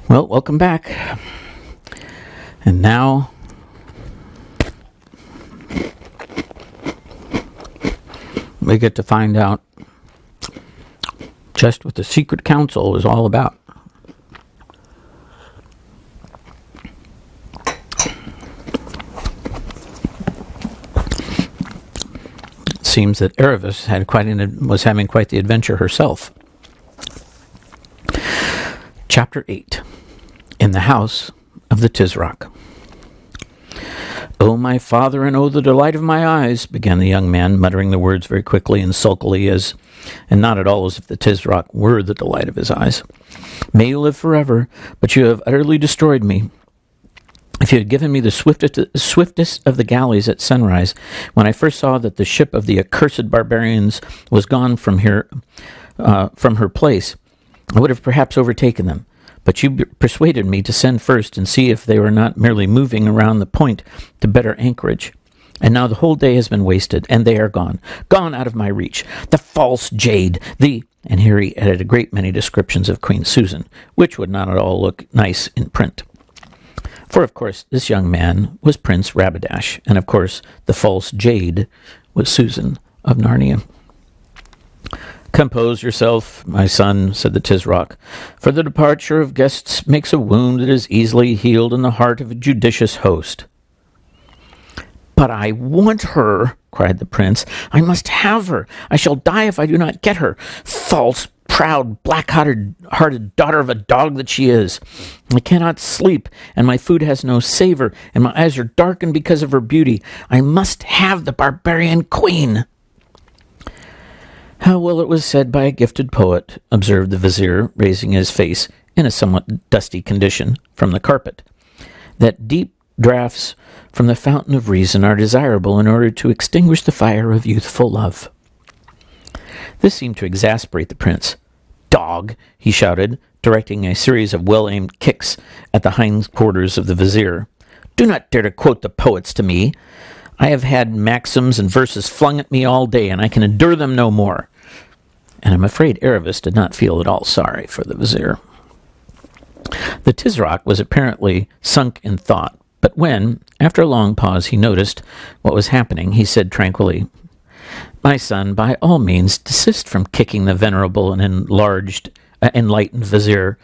Well, welcome back. And now we get to find out just what the secret council is all about. It seems that Erebus was having quite the adventure herself. Chapter 8. In the House of the Tisroc. "O my father, and O the delight of my eyes," began the young man, muttering the words very quickly and sulkily, and not at all as if the Tisroc were the delight of his eyes. "May you live forever, but you have utterly destroyed me. If you had given me the swiftest of the galleys at sunrise, when I first saw that the ship of the accursed barbarians was gone from her place, I would have perhaps overtaken them. But you persuaded me to send first and see if they were not merely moving around the point to better anchorage. And now the whole day has been wasted, and they are gone out of my reach. The false jade, and here he added a great many descriptions of Queen Susan, which would not at all look nice in print. For, of course, this young man was Prince Rabadash, and, of course, the false jade was Susan of Narnia. "Compose yourself, my son," said the Tisroc, "for the departure of guests makes a wound that is easily healed in the heart of a judicious host." "But I want her," cried the prince. "I must have her. I shall die if I do not get her. False, proud, black-hearted daughter of a dog that she is. I cannot sleep, and my food has no savor, and my eyes are darkened because of her beauty. I must have the barbarian queen." "How well it was said by a gifted poet," observed the Vizier, raising his face, in a somewhat dusty condition, from the carpet, "that deep draughts from the fountain of reason are desirable in order to extinguish the fire of youthful love." This seemed to exasperate the prince. "Dog!" he shouted, directing a series of well-aimed kicks at the hindquarters of the Vizier. "Do not dare to quote the poets to me. I have had maxims and verses flung at me all day, and I can endure them no more." And I'm afraid Erebus did not feel at all sorry for the Vizier. The Tisroc was apparently sunk in thought, but when, after a long pause, he noticed what was happening, he said tranquilly, "My son, by all means desist from kicking the venerable and enlightened Vizier.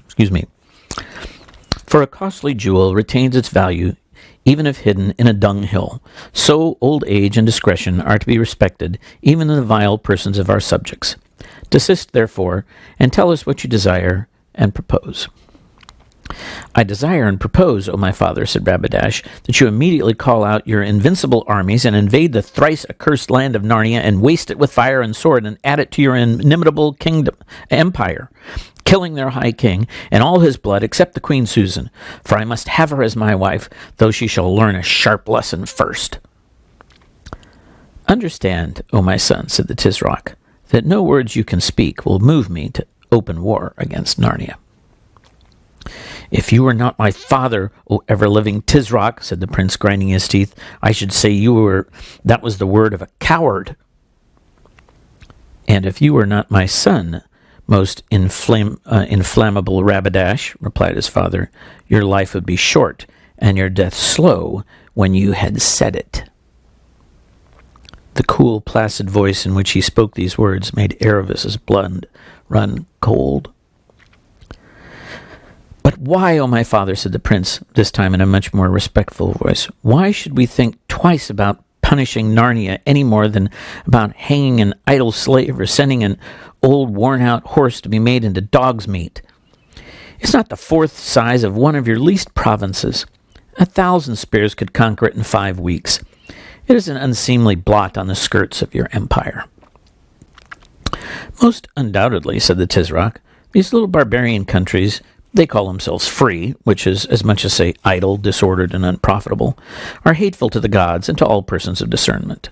Excuse me. For a costly jewel retains its value even if hidden in a dunghill. So old age and discretion are to be respected, even in the vile persons of our subjects. Desist, therefore, and tell us what you desire and propose." "I desire and propose, O my father," said Rabadash, "that you immediately call out your invincible armies and invade the thrice accursed land of Narnia and waste it with fire and sword and add it to your inimitable empire, killing their high king and all his blood except the Queen Susan, for I must have her as my wife, though she shall learn a sharp lesson first." "Understand, O my son," said the Tisroc, "that no words you can speak will move me to open war against Narnia." "If you were not my father, O ever-living Tisroc," said the prince, grinding his teeth, "I should say that was the word of a coward." "And if you were not my son, most inflammable Rabadash," replied his father, "your life would be short, and your death slow when you had said it." The cool, placid voice in which he spoke these words made Erebus's blood run cold. "But why, O my father," said the prince, this time in a much more respectful voice, "why should we think twice about punishing Narnia any more than about hanging an idle slave or sending an old worn-out horse to be made into dog's meat? It's not the fourth size of one of your least provinces. 1,000 spears could conquer it in 5 weeks. It is an unseemly blot on the skirts of your empire." "Most undoubtedly," said the Tisroc, "these little barbarian countries, they call themselves free, which is as much as say idle, disordered, and unprofitable, are hateful to the gods and to all persons of discernment.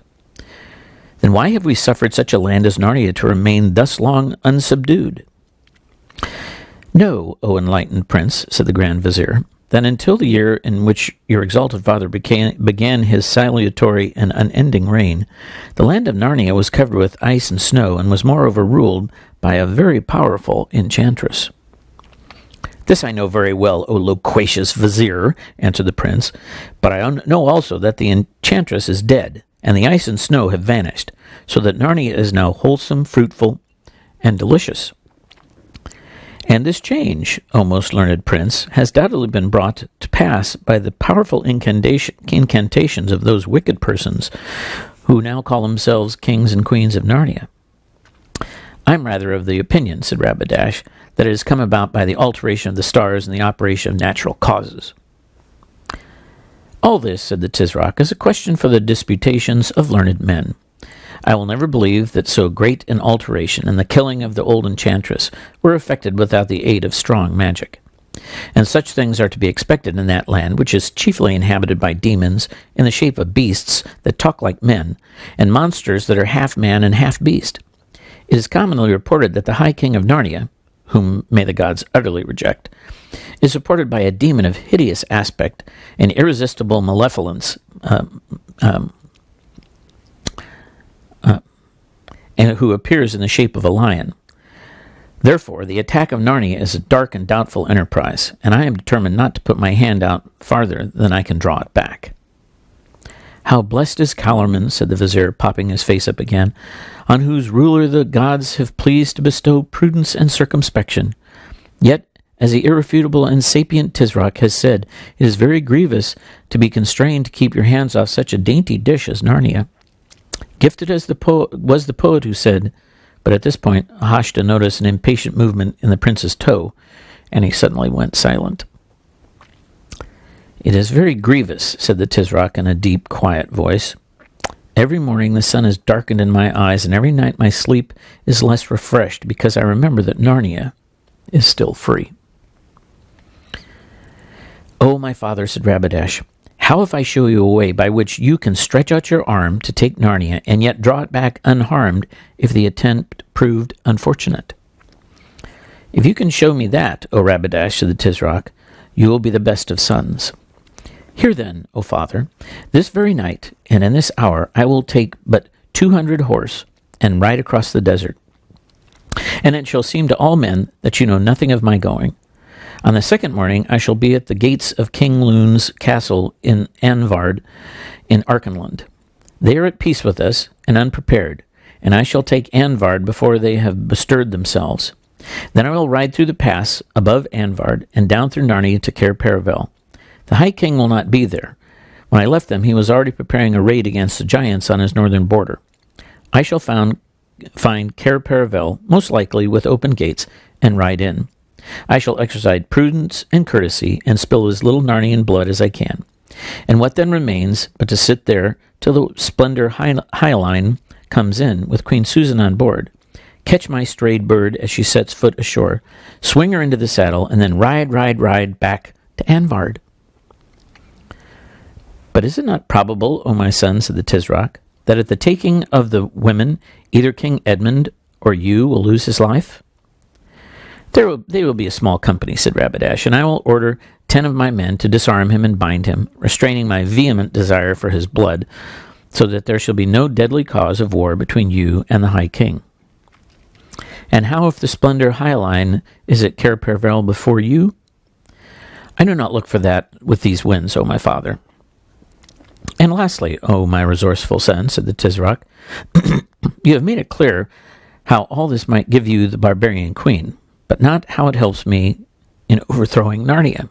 Then why have we suffered such a land as Narnia to remain thus long unsubdued?" "Know, O enlightened prince," said the Grand Vizier, that until the year in which your exalted father began his salutary and unending reign, the land of Narnia was covered with ice and snow, and was moreover ruled by a very powerful enchantress. This I know very well, O loquacious Vizier, answered the prince, but I know also that the enchantress is dead, and the ice and snow have vanished, so that Narnia is now wholesome, fruitful, and delicious. And this change, O most learned prince, has doubtlessly been brought to pass by the powerful incantations of those wicked persons who now call themselves kings and queens of Narnia. I'm rather of the opinion, said Rabadash, that it has come about by the alteration of the stars and the operation of natural causes. All this, said the Tisroc, is a question for the disputations of learned men. I will never believe that so great an alteration and the killing of the old enchantress were effected without the aid of strong magic. And such things are to be expected in that land, which is chiefly inhabited by demons in the shape of beasts that talk like men, and monsters that are half man and half beast. It is commonly reported that the High King of Narnia, whom may the gods utterly reject, is supported by a demon of hideous aspect and irresistible malevolence, and who appears in the shape of a lion. Therefore, the attack of Narnia is a dark and doubtful enterprise, and I am determined not to put my hand out farther than I can draw it back. How blessed is Calorman, said the Vizier, popping his face up again, on whose ruler the gods have pleased to bestow prudence and circumspection. Yet, as the irrefutable and sapient Tisroc has said, it is very grievous to be constrained to keep your hands off such a dainty dish as Narnia. Gifted as was the poet who said, but at this point Ahashta noticed an impatient movement in the prince's toe, and he suddenly went silent. It is very grievous, said the Tisroc in a deep, quiet voice. Every morning the sun is darkened in my eyes, and every night my sleep is less refreshed, because I remember that Narnia is still free. Oh, my father, said Rabadash, how if I show you a way by which you can stretch out your arm to take Narnia, and yet draw it back unharmed if the attempt proved unfortunate? If you can show me that, O Rabadash, said the Tisroc, you will be the best of sons. Here then, O father, this very night, and in this hour, I will take but 200 horse, and ride across the desert. And it shall seem to all men that you know nothing of my going. On the second morning I shall be at the gates of King Loon's castle in Anvard in Arkenland. They are at peace with us, and unprepared, and I shall take Anvard before they have bestirred themselves. Then I will ride through the pass above Anvard, and down through Narnia to Cair Paravel. The High King will not be there. When I left them, he was already preparing a raid against the giants on his northern border. I shall find Cair Paravel, most likely with open gates, and ride in. I shall exercise prudence and courtesy, and spill as little Narnian blood as I can. And what then remains but to sit there till the Splendor Hyaline comes in, with Queen Susan on board, catch my strayed bird as she sets foot ashore, swing her into the saddle, and then ride back to Anvard. But is it not probable, O my son, said the Tisroc, that at the taking of the women, either King Edmund or you will lose his life? They will be a small company, said Rabadash, and I will order 10 of my men to disarm him and bind him, restraining my vehement desire for his blood, so that there shall be no deadly cause of war between you and the High King. And how if the Splendor Hyaline is at Cair Paravel before you? I do not look for that with these winds, O my father. And lastly, O my resourceful son, said the Tisroc, you have made it clear how all this might give you the barbarian queen, but not how it helps me in overthrowing Narnia.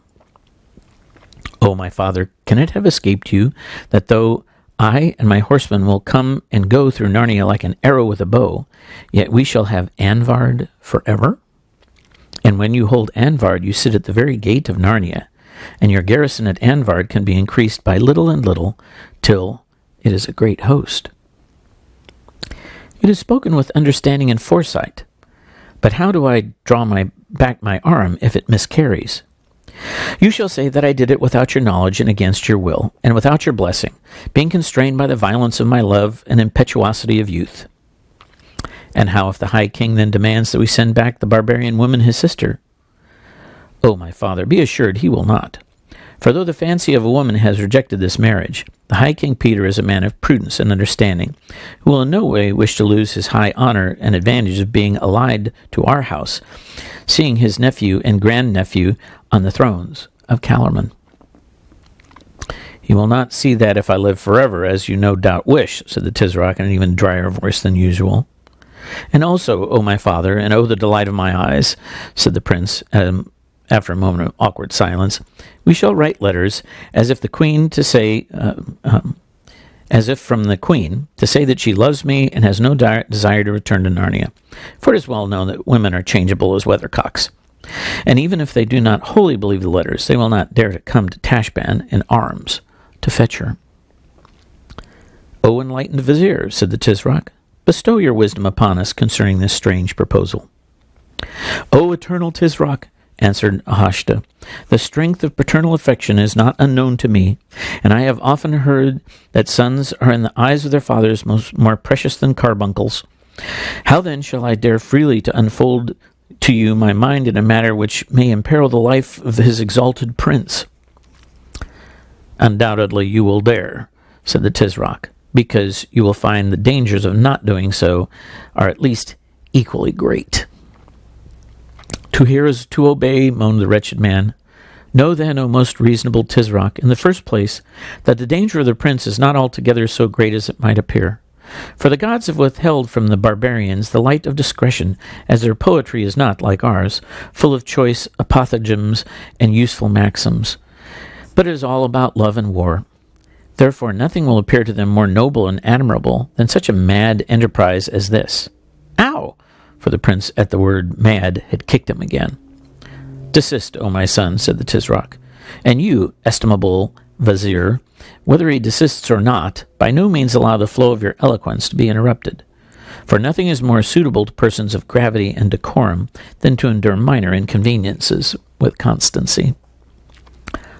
O my father, can it have escaped you that though I and my horsemen will come and go through Narnia like an arrow with a bow, yet we shall have Anvard forever? And when you hold Anvard, you sit at the very gate of Narnia, and your garrison at Anvard can be increased by little and little, till it is a great host. It is spoken with understanding and foresight, but how do I draw back my arm if it miscarries? You shall say that I did it without your knowledge and against your will, and without your blessing, being constrained by the violence of my love and impetuosity of youth. And how if the High King then demands that we send back the barbarian woman his sister? O my father, be assured he will not. For though the fancy of a woman has rejected this marriage, the High King Peter is a man of prudence and understanding, who will in no way wish to lose his high honor and advantage of being allied to our house, seeing his nephew and grandnephew on the thrones of Calormen. He will not see that if I live forever, as you no doubt wish, said the Tisroc in an even drier voice than usual. And also, O my father, and O the delight of my eyes, said the prince, after a moment of awkward silence, we shall write letters as if the queen to say, as if from the queen to say that she loves me and has no desire to return to Narnia. For it is well known that women are changeable as weathercocks. And even if they do not wholly believe the letters, they will not dare to come to Tashbaan in arms to fetch her. O enlightened Vizier, said the Tisroc, bestow your wisdom upon us concerning this strange proposal. O eternal Tisroc, answered Ahashta, the strength of paternal affection is not unknown to me, and I have often heard that sons are in the eyes of their fathers more precious than carbuncles. How then shall I dare freely to unfold to you my mind in a matter which may imperil the life of his exalted prince? Undoubtedly you will dare, said the Tisroc, because you will find the dangers of not doing so are at least equally great. To hear is to obey, moaned the wretched man. Know then, O most reasonable Tisroc, in the first place, that the danger of the prince is not altogether so great as it might appear. For the gods have withheld from the barbarians the light of discretion, as their poetry is not, like ours, full of choice apothegms and useful maxims, but it is all about love and war. Therefore nothing will appear to them more noble and admirable than such a mad enterprise as this. Ow! For the prince at the word mad had kicked him again. Desist, O my son, said the Tisroc, and you, estimable Vizier, whether he desists or not, by no means allow the flow of your eloquence to be interrupted. For nothing is more suitable to persons of gravity and decorum than to endure minor inconveniences with constancy.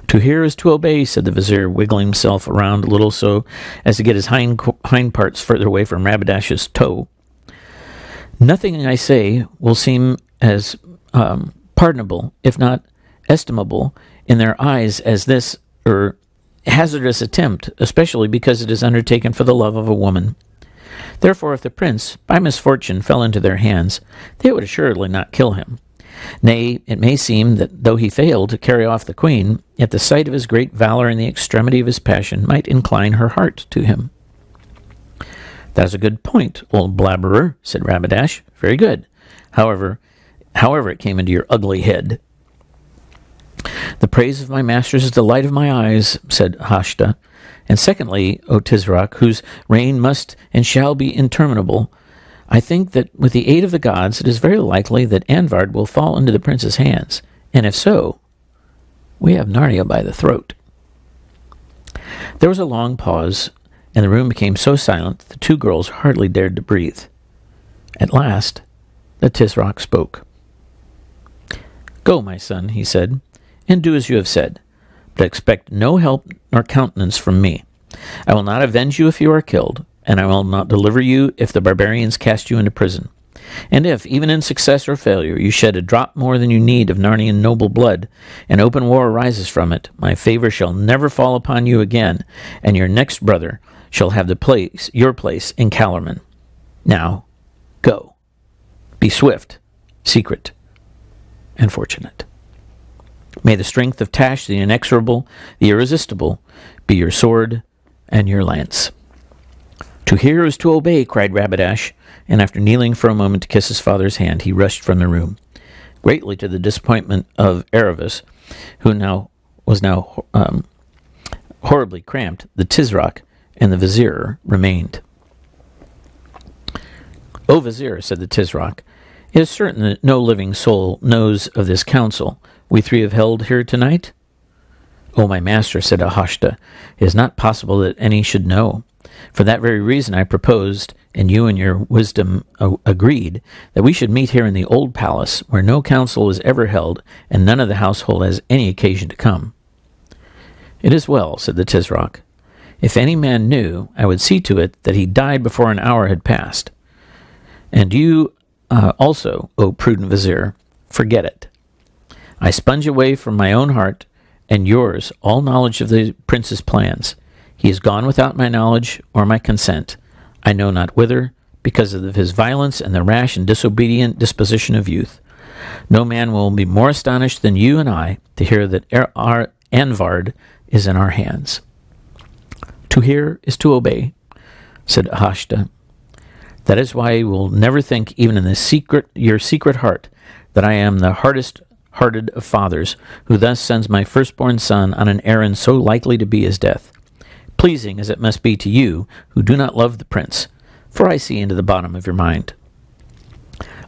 To hear is to obey, said the Vizier, wiggling himself around a little so as to get his hind parts further away from Rabadash's toe. Nothing I say will seem as pardonable, if not estimable, in their eyes as this hazardous attempt, especially because it is undertaken for the love of a woman. Therefore, if the prince, by misfortune, fell into their hands, they would assuredly not kill him. Nay, it may seem that though he failed to carry off the queen, yet the sight of his great valor and the extremity of his passion might incline her heart to him. That's a good point, old blabberer, said Rabadash. Very good. However it came into your ugly head. The praise of my masters is the light of my eyes, said Ahashta. And secondly, O Tisroc, whose reign must and shall be interminable, I think that with the aid of the gods it is very likely that Anvard will fall into the prince's hands, and if so, we have Narnia by the throat. There was a long pause, and the room became so silent that the two girls hardly dared to breathe. At last, the Tisroc spoke. Go, my son, he said, and do as you have said, but expect no help nor countenance from me. I will not avenge you if you are killed, and I will not deliver you if the barbarians cast you into prison. And if, even in success or failure, you shed a drop more than you need of Narnian noble blood, and open war arises from it, my favor shall never fall upon you again, and your next brother shall have your place in Calormen. Now, go. Be swift, secret, and fortunate. May the strength of Tash, the inexorable, the irresistible, be your sword and your lance. To hear is to obey, cried Rabadash, and after kneeling for a moment to kiss his father's hand, he rushed from the room. Greatly to the disappointment of Erebus, who was now horribly cramped, the Tisroc and the Vizier remained. O Vizier, said the Tisroc, it is certain that no living soul knows of this council we three have held here tonight? O my master, said Ahashta, it is not possible that any should know. For that very reason I proposed, and you in your wisdom agreed, that we should meet here in the old palace, where no council was ever held, and none of the household has any occasion to come. It is well, said the Tisroc. If any man knew, I would see to it that he died before an hour had passed. And you also, O prudent Vizier, forget it. I sponge away from my own heart, and yours all knowledge of the prince's plans. He is gone without my knowledge or my consent, I know not whither, because of his violence and the rash and disobedient disposition of youth. No man will be more astonished than you and I to hear that our Anvard is in our hands." "To hear is to obey," said Ahashta. "That is why you will never think, even in your secret heart, that I am the hardest-hearted of fathers, who thus sends my firstborn son on an errand so likely to be his death. Pleasing as it must be to you, who do not love the prince, for I see into the bottom of your mind."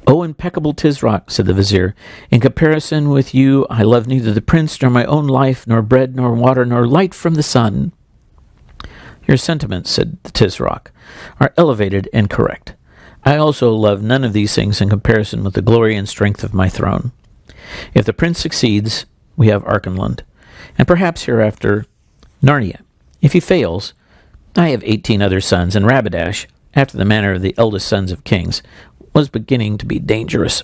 "O impeccable Tisroc," said the vizier, "in comparison with you I love neither the prince nor my own life, nor bread, nor water, nor light from the sun." "Your sentiments," said the Tisroc, "are elevated and correct. I also love none of these things in comparison with the glory and strength of my throne. If the prince succeeds, we have Archenland, and perhaps hereafter Narnia. If he fails, I have 18 other sons, and Rabadash, after the manner of the eldest sons of kings, was beginning to be dangerous.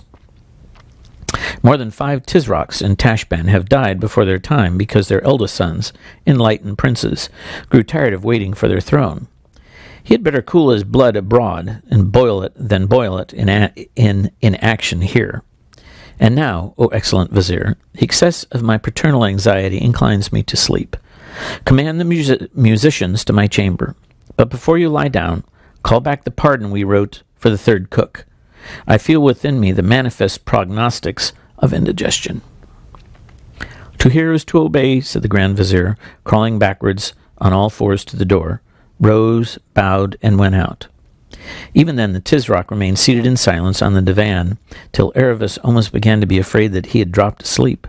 More than 5 Tisrocs in Tashban have died before their time because their eldest sons, enlightened princes, grew tired of waiting for their throne. He had better cool his blood abroad and boil it in action here. And now, O excellent vizier, the excess of my paternal anxiety inclines me to sleep. Command the musicians to my chamber, but before you lie down, call back the pardon we wrote for the third cook. I feel within me the manifest prognostics of indigestion." "To hear is to obey," said the Grand Vizier, crawling backwards on all fours to the door, rose, bowed, and went out. Even then the Tisroc remained seated in silence on the divan, till Erebus almost began to be afraid that he had dropped asleep.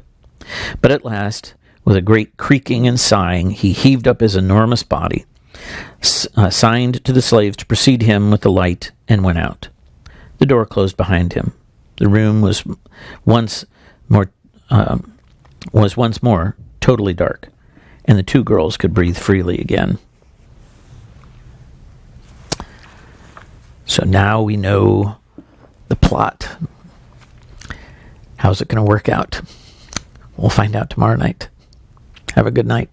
But at last, with a great creaking and sighing, he heaved up his enormous body, signed to the slaves to precede him with the light, and went out. The door closed behind him. The room was once more totally dark, and the 2 girls could breathe freely again. So now we know the plot. How's it going to work out? We'll find out tomorrow night. Have a good night.